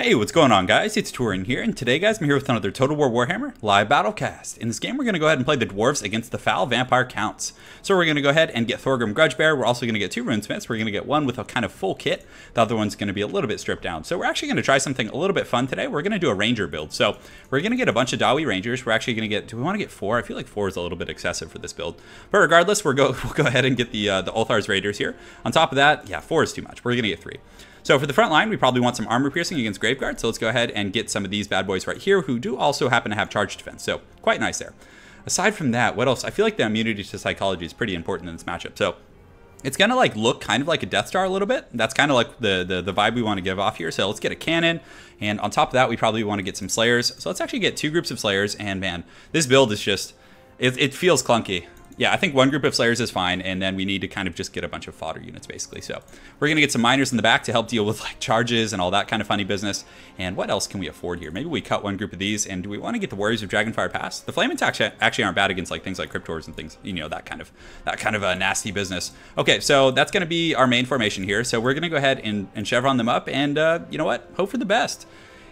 Hey, what's going on, guys? It's Touring here, and today, guys, I'm here with another Total War Warhammer live BattleCast. In this game, we're going to go ahead and play the Dwarfs against the Foul Vampire Counts. So we're going to go ahead and get Thorgrim Grudgebearer. We're also going to get two Runesmiths. We're going to get one with a kind of full kit. The other one's going to be a little bit stripped down. So we're actually going to try something a little bit fun today. We're going to do a Ranger build. So we're going to get a bunch of Dawi Rangers. We're actually going to get, do we want to get 4? I feel like 4 is a little bit excessive for this build. But regardless, we'll go ahead and get the Ulthar's Raiders here. On top of that, yeah, 4 is too much. We're going to get 3. So for the front line, we probably want some armor piercing against Graveguard. So let's go ahead and get some of these bad boys right here who do also happen to have charge defense. So quite nice there. Aside from that, what else? I feel like the immunity to psychology is pretty important in this matchup. So it's going to like look kind of like a Death Star a little bit. That's kind of like the vibe we want to give off here. So let's get a cannon. And on top of that, we probably want to get some Slayers. So let's actually get 2 groups of Slayers. And man, this build is just, it feels clunky. Yeah, I think 1 group of Slayers is fine, and then we need to kind of just get a bunch of fodder units, basically. So we're going to get some Miners in the back to help deal with like charges and all that kind of funny business. And what else can we afford here? Maybe we cut 1 group of these, and do we want to get the Warriors of Dragonfire Pass? The Flame attacks actually aren't bad against like things like Cryptors and things, you know, that kind of a nasty business. Okay, so that's going to be our main formation here. So we're going to go ahead and chevron them up, and you know what? Hope for the best.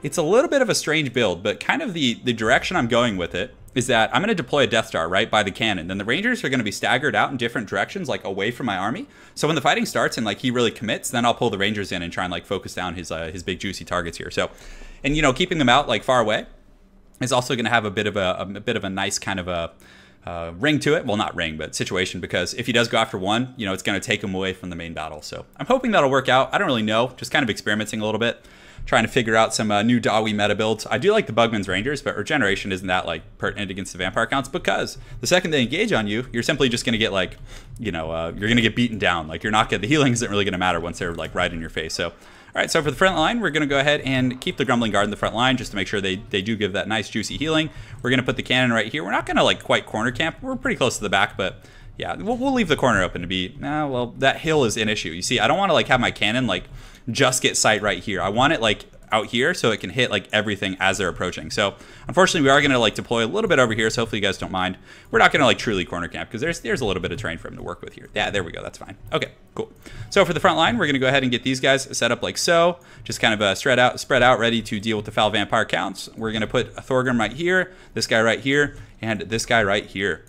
It's a little bit of a strange build, but kind of the direction I'm going with it is that I'm going to deploy a Death Star right by the cannon. Then the Rangers are going to be staggered out in different directions, like away from my army. So when the fighting starts and like he really commits, then I'll pull the Rangers in and try and like focus down his big juicy targets here. So, and you know, keeping them out like far away is also going to have a bit of a nice kind of a ring to it. Well, not ring, but situation, because if he does go after one, you know, it's going to take him away from the main battle. So I'm hoping that'll work out. I don't really know, just kind of experimenting a little bit, trying to figure out some new Dawi meta builds. I do like the Bugman's Rangers, but Regeneration isn't that like pertinent against the Vampire Counts, because the second they engage on you, you're simply just going to get like, you know, you're going to get beaten down. Like you're not the healing isn't really going to matter once they're like right in your face. So, all right, so for the front line, we're going to go ahead and keep the Grumbling Guard in the front line just to make sure they do give that nice juicy healing. We're going to put the cannon right here. We're not going to like quite corner camp. We're pretty close to the back, but yeah, we'll leave the corner open to be, well, that hill is an issue. You see, I don't want to like have my cannon like just get sight right here. I want it like out here so it can hit like everything as they're approaching. So unfortunately, we are going to like deploy a little bit over here, so hopefully you guys don't mind. We're not going to like truly corner camp because there's a little bit of terrain for him to work with here. Yeah, there we go. That's fine. Okay, cool. So for the front line, we're going to go ahead and get these guys set up like so, just kind of spread out, ready to deal with the Foul Vampire Counts. We're going to put a Thorgrim right here, this guy right here, and this guy right here.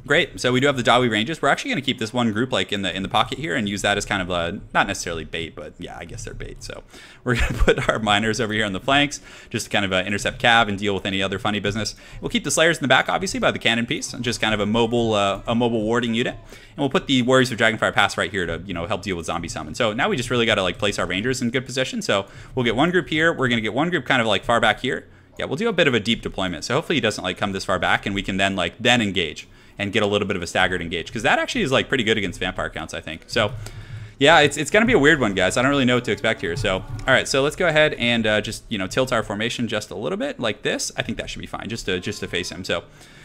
Great. So we do have the Dawi Rangers. We're actually going to keep this one group like in the pocket here and use that as kind of a, not necessarily bait, but yeah, I guess they're bait. So we're going to put our Miners over here on the flanks just to kind of intercept cav and deal with any other funny business. We'll keep the Slayers in the back, obviously, by the cannon piece, and just kind of a mobile warding unit. And we'll put the Warriors of Dragonfire Pass right here to, you know, help deal with zombie summon. So now we just really got to like place our Rangers in good position. So we'll get 1 group here. We're going to get 1 group kind of like far back here. Yeah, we'll do a bit of a deep deployment. So hopefully he doesn't like come this far back, and we can then engage and get a little bit of a staggered engage, because that actually is like pretty good against Vampire Counts, I think. So yeah, it's going to be a weird one, guys. I don't really know what to expect here. So all right, so let's go ahead and just, you know, tilt our formation just a little bit like this. I think that should be fine, just to face him. So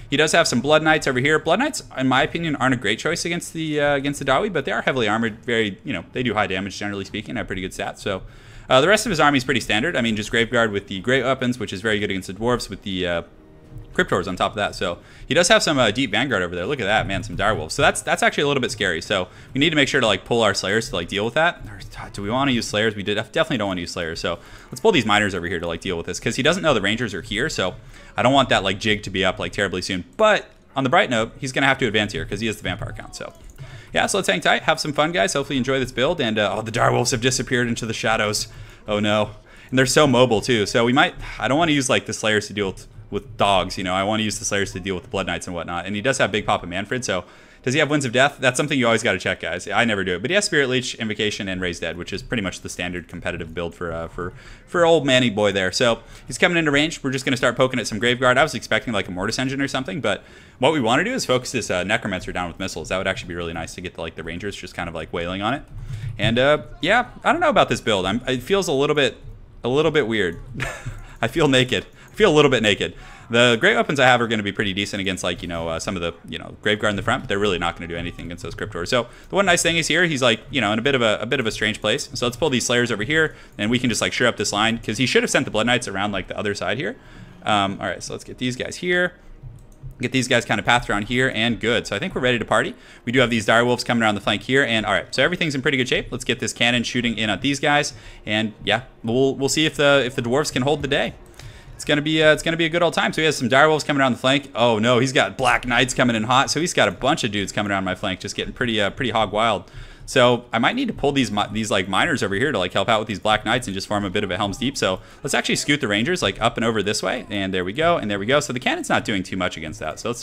he does have some Blood Knights over here. Blood Knights, in my opinion, aren't a great choice against the Dawi, but they are heavily armored. Very, you know, they do high damage generally speaking. Have pretty good stats. So the rest of his army is pretty standard. I mean, just Graveguard with the great weapons, which is very good against the Dwarfs, with the Cryptors on top of that. So he does have some deep Vanguard over there. Look at that, man, some Direwolves. So that's actually a little bit scary. So we need to make sure to like pull our Slayers to like deal with that. Or, do we want to use Slayers? We definitely don't want to use Slayers. So let's pull these Miners over here to like deal with this, because he doesn't know the Rangers are here. So I don't want that like jig to be up like terribly soon. But on the bright note, he's going to have to advance here because he is the Vampire Count. So yeah, so let's hang tight, have some fun, guys. Hopefully you enjoy this build. And oh, the Direwolves have disappeared into the shadows. Oh no. And they're so mobile too. So I don't want to use like the Slayers to deal with dogs, you know. I want to use the Slayers to deal with the Blood Knights and whatnot. And he does have Big Papa Manfred, so does he have Winds of Death? That's something you always got to check, guys. I never do it, but he has Spirit Leech, Invocation, and Raise Dead, which is pretty much the standard competitive build for old Manny boy there. So he's coming into range. We're just going to start poking at some Graveguard. I was expecting like a Mortis Engine or something, but what we want to do is focus this Necromancer down with missiles. That would actually be really nice to get the Rangers just kind of like wailing on it. And yeah, I don't know about this build. It feels a little bit weird. I feel naked. I feel a little bit naked. The great weapons I have are going to be pretty decent against, like, you know, some of the, you know, Graveguard in the front, but they're really not going to do anything against those Cryptors. So the one nice thing is here, he's like, you know, in a bit of a strange place. So let's pull these Slayers over here, and we can just like shore up this line, because he should have sent the Blood Knights around like the other side here. All right, so let's get these guys here. Get these guys kind of pathed around here, and good. So I think we're ready to party. We do have these direwolves coming around the flank here, and all right, so everything's in pretty good shape. Let's get this cannon shooting in at these guys, and yeah, we'll see if the dwarves can hold the day. It's gonna be a good old time. So he has some direwolves coming around the flank. Oh no, he's got black knights coming in hot. So he's got a bunch of dudes coming around my flank, just getting pretty hog wild. So I might need to pull these like miners over here to like help out with these black knights and just form a bit of a Helm's Deep. So let's actually scoot the rangers like up and over this way, and there we go, and there we go. So the cannon's not doing too much against that. So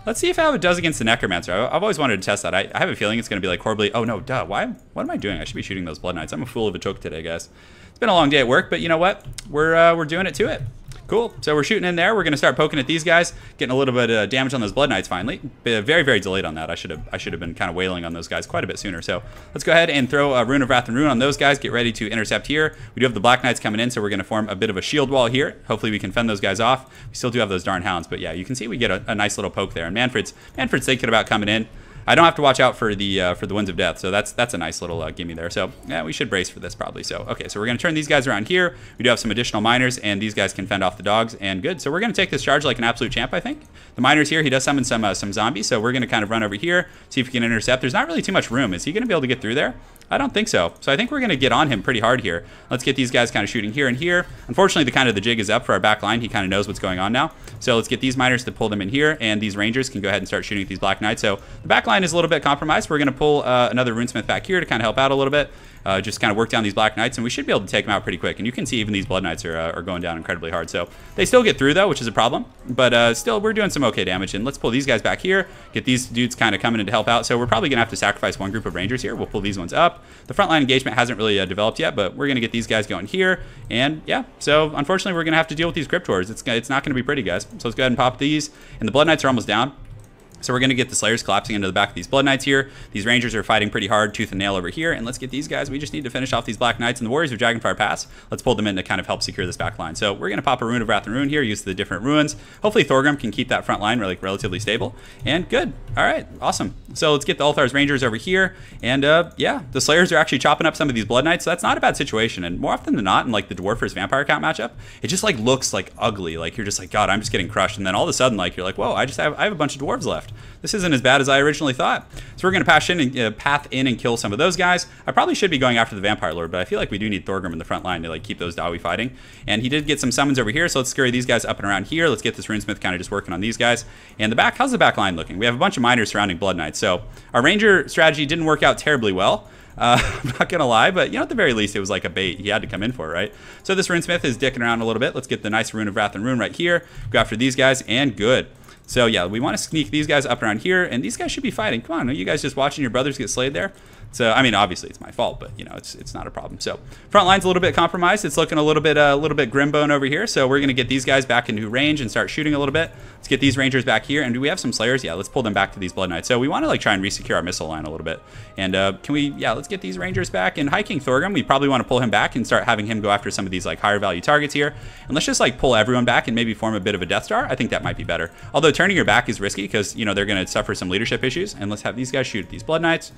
let's see how it does against the necromancer. I've always wanted to test that. I have a feeling it's going to be like horribly. Oh no, duh. What am I doing? I should be shooting those blood knights. I'm a fool of a choke today, guys. It's been a long day at work, but you know what? We're doing it to it. Cool. So we're shooting in there. We're going to start poking at these guys, getting a little bit of damage on those blood knights finally. Very, very delayed on that. I should have been kind of wailing on those guys quite a bit sooner. So let's go ahead and throw a Rune of Wrath and Ruin on those guys. Get ready to intercept here. We do have the black knights coming in, so we're going to form a bit of a shield wall here. Hopefully we can fend those guys off. We still do have those darn hounds, but yeah, you can see we get a nice little poke there. And Manfred's thinking about coming in. I don't have to watch out for the Winds of Death, so that's a nice little gimme there. So yeah, we should brace for this probably. So okay, so we're gonna turn these guys around here. We do have some additional miners, and these guys can fend off the dogs, and good. So we're gonna take this charge like an absolute champ, I think. The miners here, he does summon some zombies, so we're gonna kind of run over here, see if we can intercept. There's not really too much room. Is he gonna be able to get through there? I don't think so. So I think we're going to get on him pretty hard here. Let's get these guys kind of shooting here and here. Unfortunately, the jig is up for our back line. He kind of knows what's going on now. So let's get these miners to pull them in here, and these rangers can go ahead and start shooting at these black knights. So the back line is a little bit compromised. We're going to pull another runesmith back here to kind of help out a little bit. Just kind of work down these black knights, and we should be able to take them out pretty quick. And you can see even these blood knights are going down incredibly hard. So they still get through though, which is a problem. But still, we're doing some okay damage. And let's pull these guys back here, get these dudes kind of coming in to help out. So we're probably gonna have to sacrifice one group of rangers here. We'll pull these ones up. The frontline engagement hasn't really developed yet, but we're gonna get these guys going here. And yeah, so unfortunately, we're gonna have to deal with these crypt wars. It's not gonna be pretty, guys. So let's go ahead and pop these. And the blood knights are almost down. So we're going to get the Slayers collapsing into the back of these Blood Knights here. These Rangers are fighting pretty hard, tooth and nail over here. And let's get these guys. We just need to finish off these Black Knights. And the Warriors of Dragonfire Pass, let's pull them in to kind of help secure this back line. So we're going to pop a Rune of Wrath and Ruin here, use the different ruins. Hopefully Thorgrim can keep that front line relatively stable. And good. All right. Awesome. So let's get the Ulthar's Rangers over here. And yeah, the Slayers are actually chopping up some of these Blood Knights. So that's not a bad situation. And more often than not, in like the Dwarf versus Vampire count matchup, it just like looks like ugly. Like you're just like, God, I'm just getting crushed. And then all of a sudden, like you're like, whoa, I have a bunch of Dwarves left. This isn't as bad as I originally thought. So we're going to path in and kill some of those guys. I probably should be going after the Vampire Lord, but I feel like we do need Thorgrim in the front line to like keep those Dawi fighting. And he did get some summons over here, so let's scurry these guys up and around here. Let's get this Runesmith kind of just working on these guys. And the back, how's the back line looking? We have a bunch of miners surrounding Blood Knights. So our Ranger strategy didn't work out terribly well. I'm not going to lie, but you know, at the very least, it was like a bait. He had to come in for it, right? So this Runesmith is dicking around a little bit. Let's get the nice Rune of Wrath and Ruin right here. Go after these guys, and good. So yeah, we want to sneak these guys up around here, and these guys should be fighting. Come on, are you guys just watching your brothers get slayed there? So I mean, obviously it's my fault, but you know, it's not a problem. So front line's a little bit compromised. It's looking a little bit grimbone over here. So we're gonna get these guys back into range and start shooting a little bit. Let's get these Rangers back here. And do we have some Slayers? Yeah, let's pull them back to these Blood Knights. So we want to like try and resecure our missile line a little bit. And can we? Yeah, let's get these Rangers back. And High King Thorgrim, we probably want to pull him back and start having him go after some of these like higher value targets here. And let's just like pull everyone back and maybe form a bit of a Death Star. I think that might be better. Although turning your back is risky because you know they're gonna suffer some leadership issues. And let's have these guys shoot at these Blood Knights.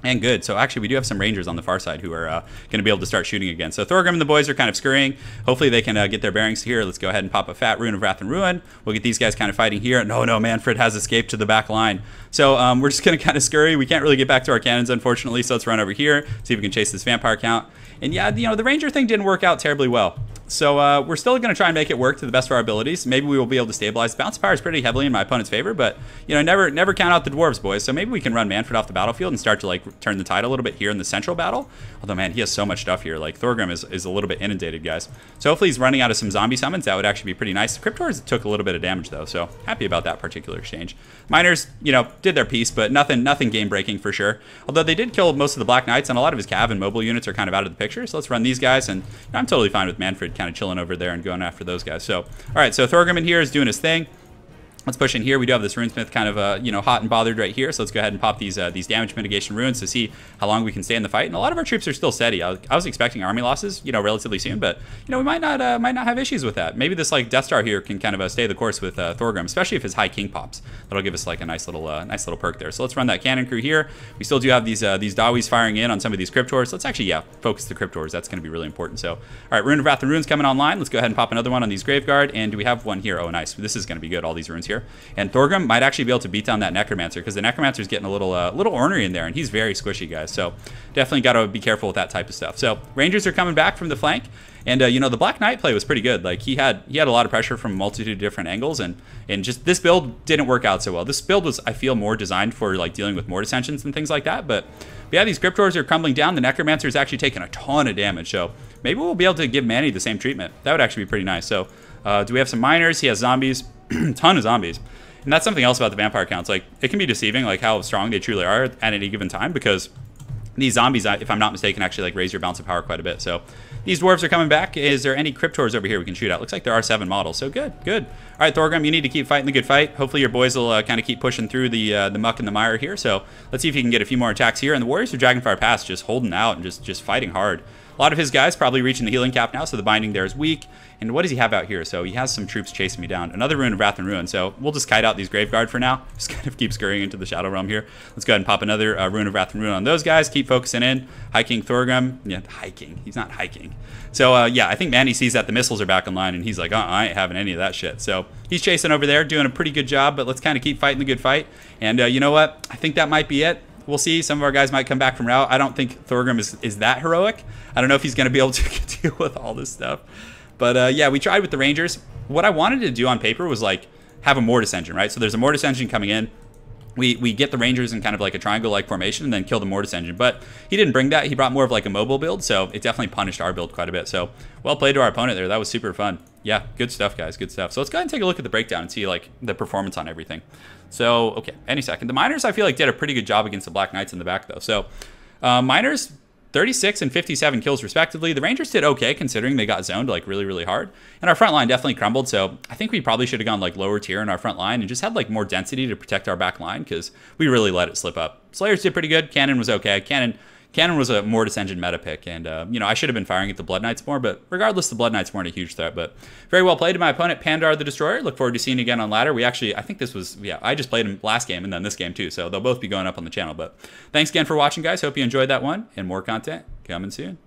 And good. So actually, we do have some Rangers on the far side who are going to be able to start shooting again. So Thorgrim and the boys are kind of scurrying. Hopefully, they can get their bearings here. Let's go ahead and pop a fat Rune of Wrath and Ruin. We'll get these guys kind of fighting here. No, Manfred has escaped to the back line. So we're just going to kind of scurry. We can't really get back to our cannons, unfortunately. So let's run over here, see if we can chase this vampire count. And yeah, you know, the Ranger thing didn't work out terribly well. So we're still going to try and make it work to the best of our abilities. Maybe we will be able to stabilize. Bounce power is pretty heavily in my opponent's favor, but you know, never count out the Dwarves, boys. So maybe we can run Manfred off the battlefield and start to like turn the tide a little bit here in the central battle. Although man, he has so much stuff here. Like Thorgrim is a little bit inundated, guys. So hopefully he's running out of some zombie summons. That would actually be pretty nice. The Cryptors took a little bit of damage though, so happy about that particular exchange. Miners, you know, did their piece, but nothing game breaking for sure. Although they did kill most of the Black Knights, and a lot of his cav and mobile units are kind of out of the picture. So let's run these guys, and you know, I'm totally fine with Manfred kind of chilling over there and going after those guys. So all right, so Thorgrim in here is doing his thing. Let's push in here. We do have this Runesmith kind of, you know, hot and bothered right here. So let's go ahead and pop these damage mitigation runes to see how long we can stay in the fight. And a lot of our troops are still steady. I was expecting army losses, you know, relatively soon, but you know, we might not have issues with that. Maybe this like Death Star here can kind of stay the course with Thorgrim, especially if his High King pops. That'll give us like a nice little perk there. So let's run that cannon crew here. We still do have these Dawis firing in on some of these Cryptors. Let's actually focus the Cryptors. That's going to be really important. So all right, Rune of Wrath and Rune's coming online. Let's go ahead and pop another one on these Graveguard. And do we have one here? Oh, nice. This is going to be good. All these runes here. here. And Thorgrim might actually be able to beat down that Necromancer, because the Necromancer's getting a little ornery in there, and he's very squishy, guys. So definitely got to be careful with that type of stuff. So Rangers are coming back from the flank. And, you know, the Black Knight play was pretty good. Like, he had a lot of pressure from a multitude of different angles, and just this build didn't work out so well. This build was, I feel, more designed for, like, dealing with Mortis Engines and things like that. But yeah, these Cryptors are crumbling down. The Necromancer is actually taking a ton of damage, so maybe we'll be able to give Manny the same treatment. That would actually be pretty nice. So, do we have some miners? He has zombies, ton of zombies. And that's something else about the vampire counts. Like, it can be deceiving, like, how strong they truly are at any given time, because these zombies, if I'm not mistaken, actually like raise your balance of power quite a bit. So these dwarves are coming back. Is there any Cryptors over here we can shoot at? Looks like there are 7 models. So good, good. All right, Thorgrim, you need to keep fighting the good fight. Hopefully your boys will kind of keep pushing through the muck and the mire here. So let's see if you can get a few more attacks here. And the Warriors of Dragonfire Pass just holding out and just fighting hard. A lot of his guys probably reaching the healing cap now, so the binding there is weak. And what does he have out here? So he has some troops chasing me down. Another Rune of Wrath and Ruin. So we'll just kite out these Graveguard for now. Just kind of keep scurrying into the Shadow Realm here. Let's go ahead and pop another Rune of Wrath and Ruin on those guys. Keep focusing in. Hiking Thorgrim. Yeah, hiking. He's not hiking. So, yeah, I think Manny sees that the missiles are back online, and he's like, I ain't having any of that shit. So he's chasing over there, doing a pretty good job, but let's kind of keep fighting the good fight. And you know what? I think that might be it. We'll see. Some of our guys might come back from route. I don't think Thorgrim is that heroic. I don't know if he's going to be able to deal with all this stuff. But, yeah, we tried with the Rangers. What I wanted to do on paper was, like, have a Mortis Engine, right? So there's a Mortis Engine coming in. We get the Rangers in kind of like a triangle-like formation and then kill the Mortis Engine. But he didn't bring that. He brought more of like a mobile build, so it definitely punished our build quite a bit. So well played to our opponent there. That was super fun. Yeah, good stuff, guys. Good stuff. So let's go ahead and take a look at the breakdown and see like the performance on everything. So, okay, any second. The Miners, I feel like, did a pretty good job against the Black Knights in the back, though. So Miners, 36 and 57 kills respectively. The Rangers did okay considering they got zoned like really, really hard. And our front line definitely crumbled, so I think we probably should have gone like lower tier in our front line and just had like more density to protect our back line, because we really let it slip up. Slayers did pretty good. Cannon was okay. Cannon was a Mortis Engine meta pick, and you know, I should have been firing at the Blood Knights more, but regardless, the Blood Knights weren't a huge threat. But very well played to my opponent, Pandar the Destroyer. Look forward to seeing you again on ladder. We actually, I think this was, yeah, I just played him last game and then this game too, so they'll both be going up on the channel. But thanks again for watching, guys. Hope you enjoyed that one, and more content coming soon.